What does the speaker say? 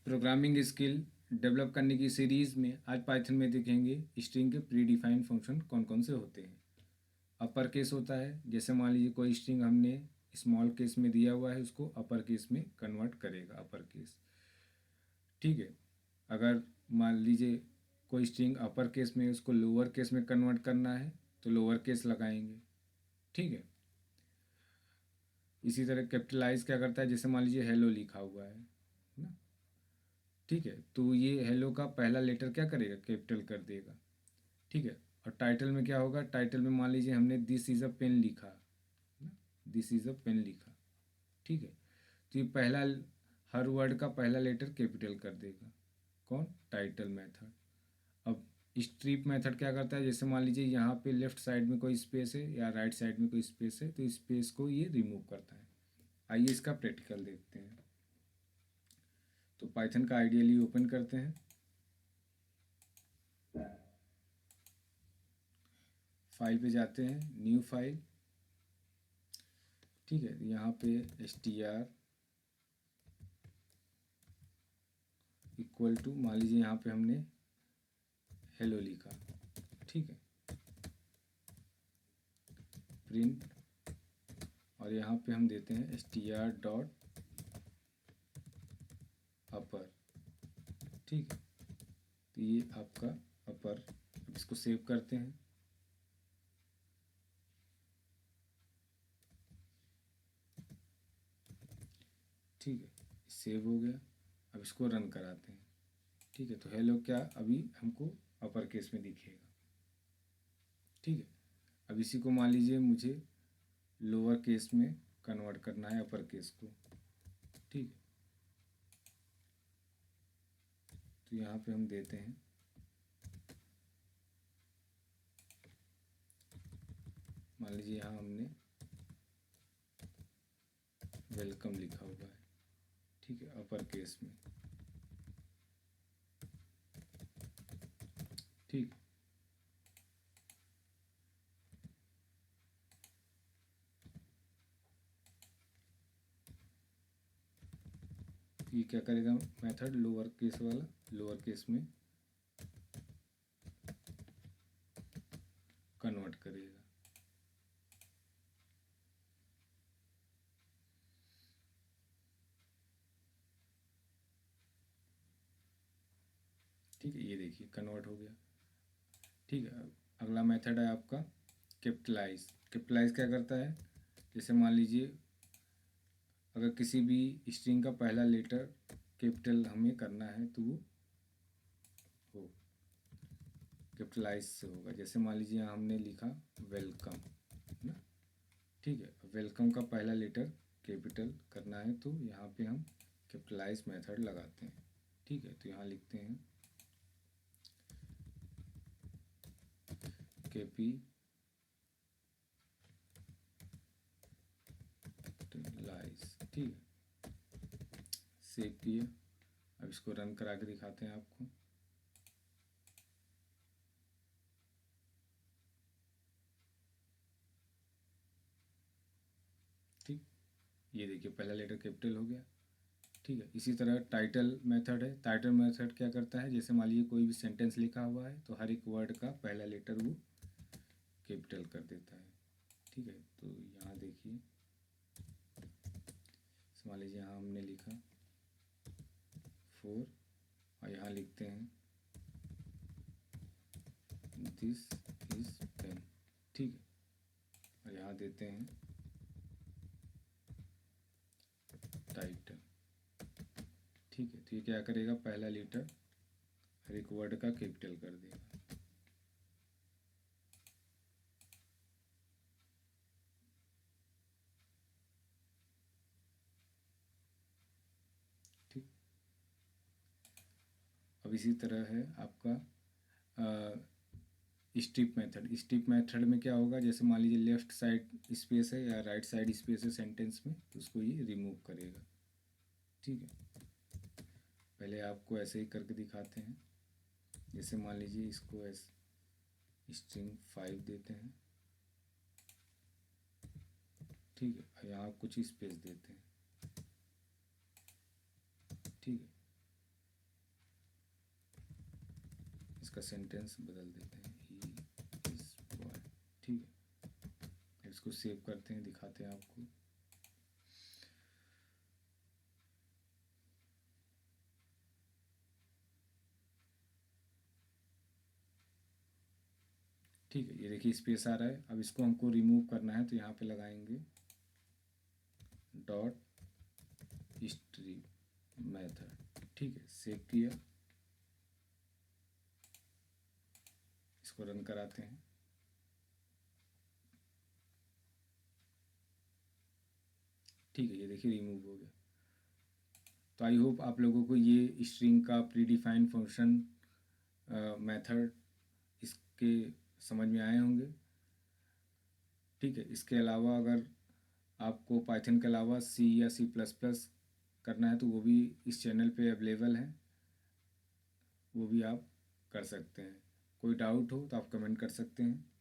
Programming skill develop करने की series में आज पाइथन में देखेंगे स्ट्रिंग के प्री डिफाइंड फंक्शन कौन कौन से होते हैं। अपर केस होता है, जैसे मान लीजिए कोई स्ट्रिंग हमने स्मॉल केस में दिया हुआ है, उसको अपर केस में कन्वर्ट करेगा अपर केस। ठीक है, अगर मान लीजिए कोई स्ट्रिंग अपर केस में उसको लोअर केस में कन्वर्ट करना है तो लोअर केस लगाएंगे। ठीक है, इसी तरह कैपिटलाइज क्या करता है, जैसे मान लीजिए हेलो लिखा हुआ है ना। ठीक है, तो ये हेलो का पहला लेटर क्या करेगा, कैपिटल कर देगा। ठीक है, और टाइटल में क्या होगा, टाइटल में मान लीजिए हमने दिस इज़ अ पेन लिखा ना, दिस इज़ अ पेन लिखा। ठीक है, तो ये पहला, हर वर्ड का पहला लेटर कैपिटल कर देगा। कौन, टाइटल मेथड। अब स्ट्रिप मेथड क्या करता है, जैसे मान लीजिए यहाँ पे लेफ्ट साइड में कोई स्पेस है या राइट साइड में कोई स्पेस है, तो स्पेस को ये रिमूव करता है। आइए इसका प्रैक्टिकल देखते हैं। तो पाइथन का आइडियली ओपन करते हैं, फाइल पे जाते हैं, न्यू फाइल। ठीक है, यहाँ पे str इक्वल टू, मान लीजिए यहाँ पे हमने हेलो लिखा। ठीक है, प्रिंट, और यहाँ पे हम देते हैं str डॉट अपर। ठीक है, तो ये आपका अपर। अब इसको सेव करते हैं। ठीक है, सेव हो गया। अब इसको रन कराते हैं। ठीक है, तो हेलो क्या अभी हमको अपर केस में दिखेगा। ठीक है, अब इसी को मान लीजिए मुझे लोअर केस में कन्वर्ट करना है अपर केस को। ठीक है, तो यहाँ पे हम देते हैं मान लीजिए यहाँ हमने वेलकम लिखा हुआ है। ठीक है, अपर केस में। ठीक, ये क्या करेगा मेथड, लोअर केस वाला लोअर केस में कन्वर्ट करेगा। ठीक है, ये देखिए कन्वर्ट हो गया। ठीक है, अगला मेथड है आपका कैपिटलाइज। कैपिटलाइज क्या करता है, जैसे मान लीजिए अगर किसी भी स्ट्रिंग का पहला लेटर कैपिटल हमें करना है तो वो हो कैपिटलाइज से होगा। जैसे मान लीजिए यहाँ हमने लिखा वेलकम ना। ठीक है, वेलकम का पहला लेटर कैपिटल करना है तो यहाँ पे हम कैपिटलाइज मेथड लगाते हैं। ठीक है, तो यहाँ लिखते हैं कैपिटलाइज। ठीक है, सेव किए। अब इसको रन करा के दिखाते हैं आपको। ठीक, ये देखिए पहला लेटर कैपिटल हो गया। ठीक है, इसी तरह टाइटल मेथड है। टाइटल मेथड क्या करता है, जैसे मान लीजिए कोई भी सेंटेंस लिखा हुआ है तो हर एक वर्ड का पहला लेटर वो कैपिटल कर देता है। ठीक है, तो यहाँ देखिए मान लीजिए यहाँ हमने लिखा 4 और यहाँ लिखते हैं दिस इज पेन। ठीक है, और यहाँ देते हैं टाइटल। ठीक है, तो ये क्या करेगा, पहला लेटर हर एक वर्ड का कैपिटल कर देगा। ठीक, अब इसी तरह है आपका स्ट्रिप मेथड। स्ट्रिप मेथड में क्या होगा, जैसे मान लीजिए लेफ्ट साइड स्पेस है या राइट साइड स्पेस है सेंटेंस में, तो उसको ये रिमूव करेगा। ठीक है, पहले आपको ऐसे ही करके दिखाते हैं। जैसे मान लीजिए इसको स्ट्रिंग 5 देते हैं। ठीक है, और यहाँ कुछ स्पेस देते हैं। ठीक है, इसका सेंटेंस बदल देते हैं, ही इज बॉय। ठीक है, इसको सेव करते हैं, दिखाते हैं आपको। ठीक है, ये देखिए स्पेस आ रहा है। अब इसको हमको रिमूव करना है, तो यहाँ पे लगाएंगे डॉट हिस्ट्री मेथड। ठीक है, सेव किया, इसको रन कराते हैं। ठीक है, ये देखिए रिमूव हो गया। तो आई होप आप लोगों को ये स्ट्रिंग का प्री डिफाइंड फंक्शन मेथड इसके समझ में आए होंगे। ठीक है, इसके अलावा अगर आपको पाइथन के अलावा सी या C++ करना है तो वो भी इस चैनल पे अवेलेबल है, वो भी आप कर सकते हैं। कोई डाउट हो तो आप कमेंट कर सकते हैं।